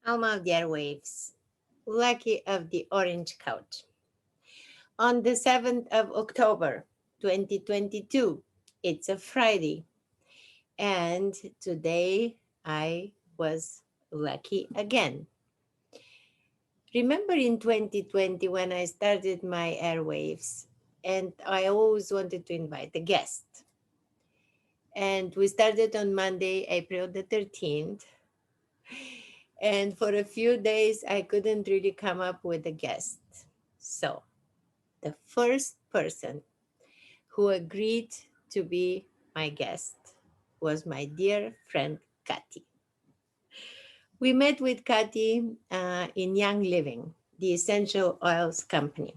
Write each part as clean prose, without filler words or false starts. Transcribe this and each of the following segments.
Alma of the Airwaves, Lucky of the Orange Couch. On the 7th of October, 2022, it's a Friday, and today I was lucky again. Remember in 2020 when I started my Airwaves, and I always wanted to invite a guest. And we started on Monday, April the 13th. And for a few days, I couldn't really come up with a guest. So, the first person who agreed to be my guest was my dear friend Kati. We met with Kati in Young Living, the essential oils company.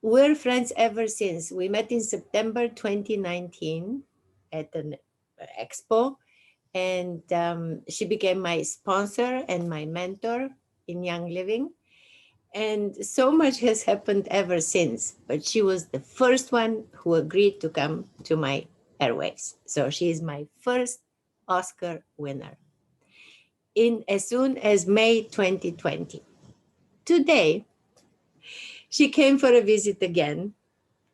We're friends ever since. We met in September 2019 at an expo, and she became my sponsor and my mentor in Young Living. And so much has happened ever since, but she was the first one who agreed to come to my Airwaves. So she is my first Oscar winner in as soon as May 2020. Today, she came for a visit again.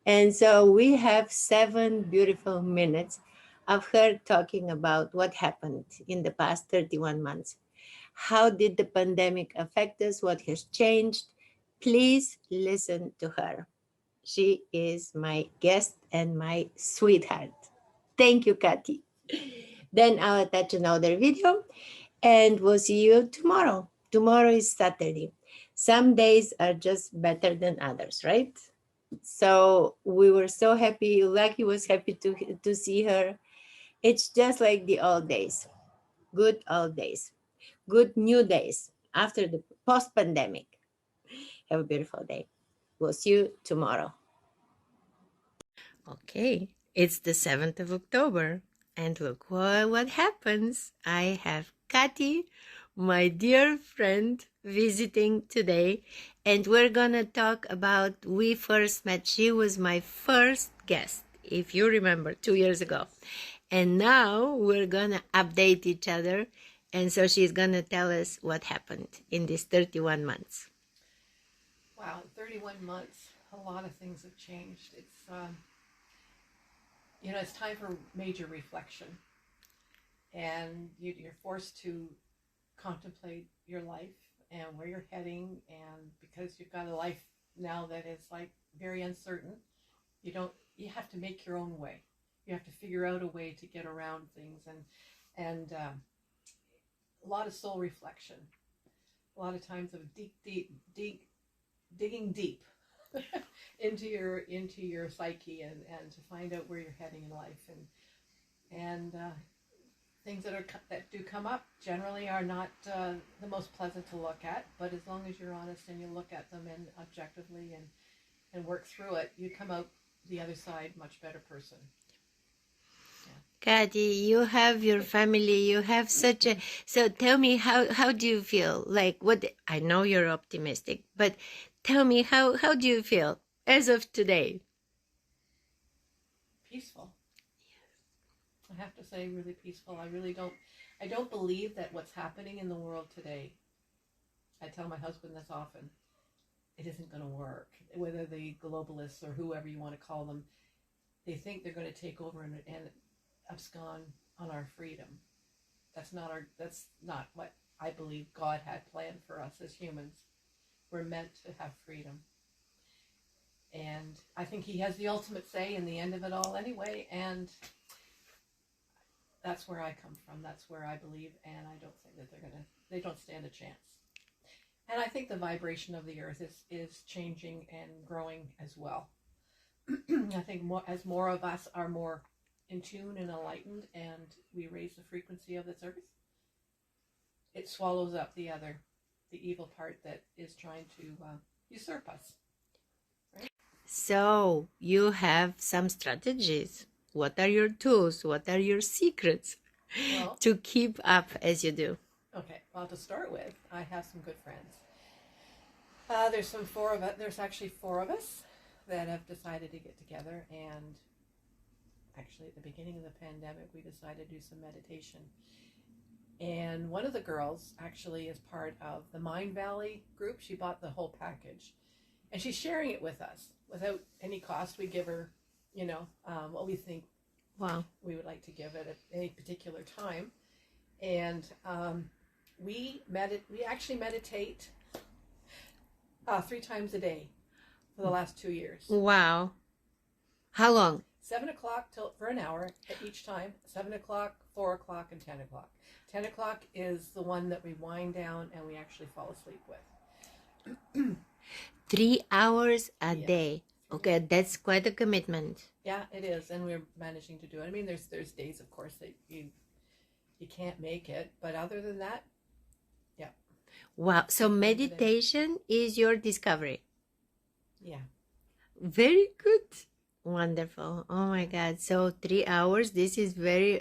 And so we have 7 beautiful minutes of her talking about what happened in the past 31 months. How did the pandemic affect us? What has changed? Please listen to her. She is my guest and my sweetheart. Thank you, Kathy. Then I'll attach another video and we'll see you tomorrow. Tomorrow is Saturday. Some days are just better than others, right? So we were so happy. Lucky was happy to see her. It's just like the old days, good old days, good new days after the post pandemic. Have a beautiful day. We'll see you tomorrow. Okay, it's the 7th of October, and look what happens. I have Kati, my dear friend, visiting today, and we're gonna talk about we first met. She was my first guest, if you remember, 2 years ago. And now we're gonna update each other, and so she's gonna tell us what happened in these 31 months. Wow, in 31 months, a lot of things have changed. It's time for major reflection, and you're forced to contemplate your life and where you're heading. And because you've got a life now that is like very uncertain, you have to make your own way. You have to figure out a way to get around things, and a lot of soul reflection, a lot of times of digging deep into your psyche, and to find out where you're heading in life, and things that do come up generally are not the most pleasant to look at, but as long as you're honest and you look at them and objectively and work through it, you come out the other side much better person. Kati, you have your family, you have such a, so tell me how do you feel? Like what, I know you're optimistic, but tell me how do you feel as of today? Peaceful. I have to say, really peaceful. I don't believe that what's happening in the world today, I tell my husband this often, it isn't going to work. Whether the globalists or whoever you want to call them, they think they're going to take over and abscond on our freedom. That's not what I believe God had planned for us as humans. We're meant to have freedom. And I think he has the ultimate say in the end of it all anyway, and that's where I come from. That's where I believe, and I don't think that they don't stand a chance. And I think the vibration of the earth is changing and growing as well. I think as more of us are more in tune and enlightened, and we raise the frequency of this earth, it swallows up the evil part that is trying to usurp us. Right? So you have some strategies. What are your tools? What are your secrets to keep up as you do? Okay, well, to start with, I have some good friends. There's actually four of us that have decided to get together, and actually at the beginning of the pandemic we decided to do some meditation, And one of the girls actually is part of the Mind Valley group. She bought the whole package, and she's sharing it with us without any cost. We give her, what we think Wow. we would like to give it at any particular time. And we actually meditate 3 times a day for the last 2 years. Wow. How long? 7 o'clock for an hour at each time. 7 o'clock, 4 o'clock, and 10 o'clock. 10 o'clock is the one that we wind down and we actually fall asleep with. 3 hours a Yeah. day. Okay, that's quite a commitment. Yeah, it is, and we're managing to do it. I mean, there's days, of course, that you can't make it, but other than that, yeah. Wow. So meditation is your discovery. Yeah. Very good. Wonderful. Oh my God. So 3 hours. This is very,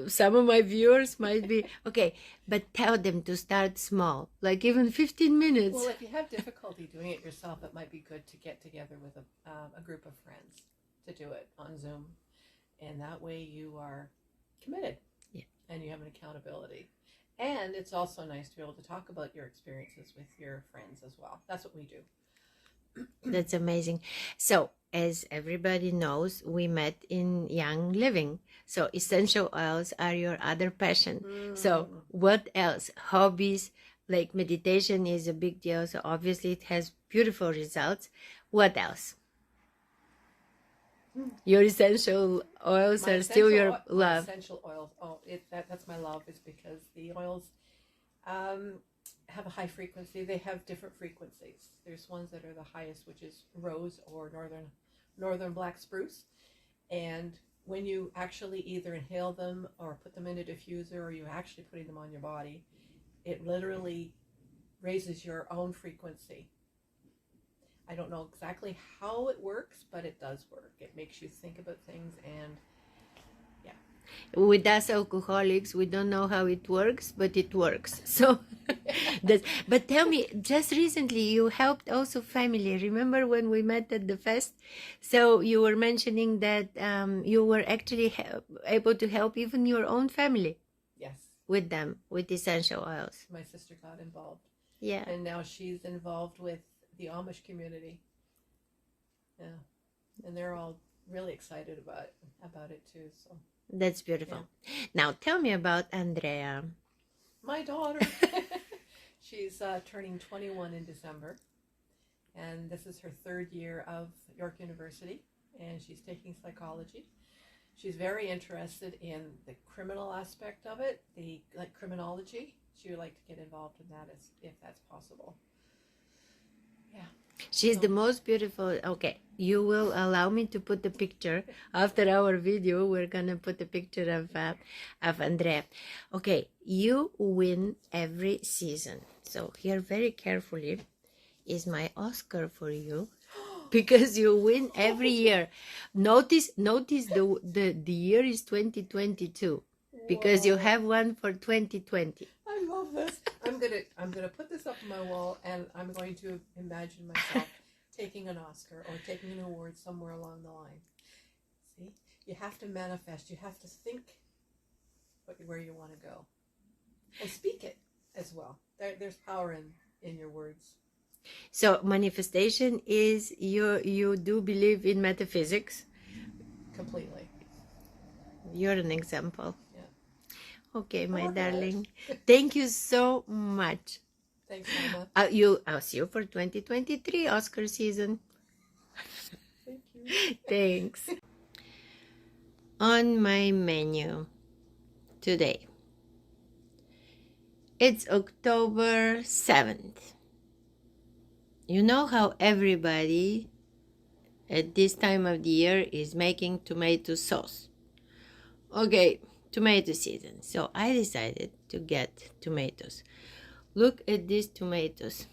some of my viewers might be, okay, but tell them to start small, like even 15 minutes. Well, if you have difficulty doing it yourself, it might be good to get together with a group of friends to do it on Zoom. And that way you are committed. Yeah. And you have an accountability. And it's also nice to be able to talk about your experiences with your friends as well. That's what we do. That's amazing. So, as everybody knows, we met in Young Living. So, essential oils are your other passion. So, what else? Hobbies, like meditation is a big deal. So, obviously, it has beautiful results. What else? Your essential oils are still your love. My essential oils. Oh, that's my love, is because the oils have a high frequency. They have different frequencies. There's ones that are the highest, which is rose or northern black spruce. And when you actually either inhale them or put them in a diffuser, or you actually putting them on your body, it literally raises your own frequency. I don't know exactly how it works, but it does work. It makes you think about things, and with us alcoholics, we don't know how it works, but it works. So but tell me, just recently you helped also family. Remember when we met at the fest? So you were mentioning that you were actually able to help even your own family. Yes. With them, with essential oils. My sister got involved. Yeah. And now she's involved with the Amish community. Yeah. And they're all really excited about it too. So that's beautiful. Yeah. Now tell me about Andrea. My daughter. She's turning 21 in December. And this is her 3rd year of York University. And she's taking psychology. She's very interested in the criminal aspect of it, like criminology. She would like to get involved in that if that's possible. Yeah. She's the most beautiful. Okay, you will allow me to put the picture after our video. We're gonna put a picture of Andrea. Okay, you win every season. So here, very carefully, is my Oscar for you, because you win every year. Notice the year is 2022, because you have one for 2020. I love this. I'm gonna put this up on my wall, and I'm going to imagine myself taking an Oscar or taking an award somewhere along the line. See, you have to manifest. You have to think where you want to go, and speak it as well. There's power in your words. So manifestation is you do believe in metaphysics? Completely. You're an example. Yeah. Okay, my darling. Thank you so much. Thanks, Alma. I'll see you for 2023 Oscar season. Thank you. Thanks. On my menu today, it's October 7th. You know how everybody at this time of the year is making tomato sauce. Okay, tomato season. So I decided to get tomatoes. Look at these tomatoes.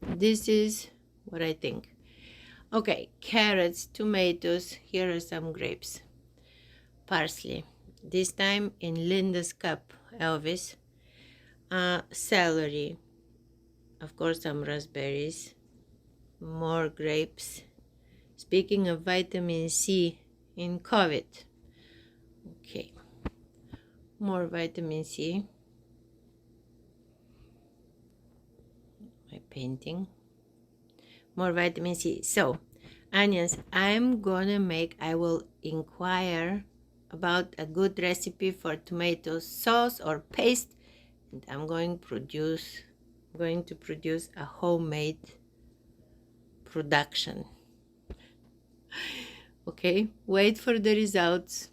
This is what I think. Okay, carrots, tomatoes. Here are some grapes. Parsley. This time in Linda's cup, Elvis. Celery. Of course, some raspberries. More grapes. Speaking of vitamin C in COVID. Okay. More vitamin C. painting. More vitamin C. So, onions, I will inquire about a good recipe for tomato sauce or paste, and going to produce a homemade production. Okay, wait for the results.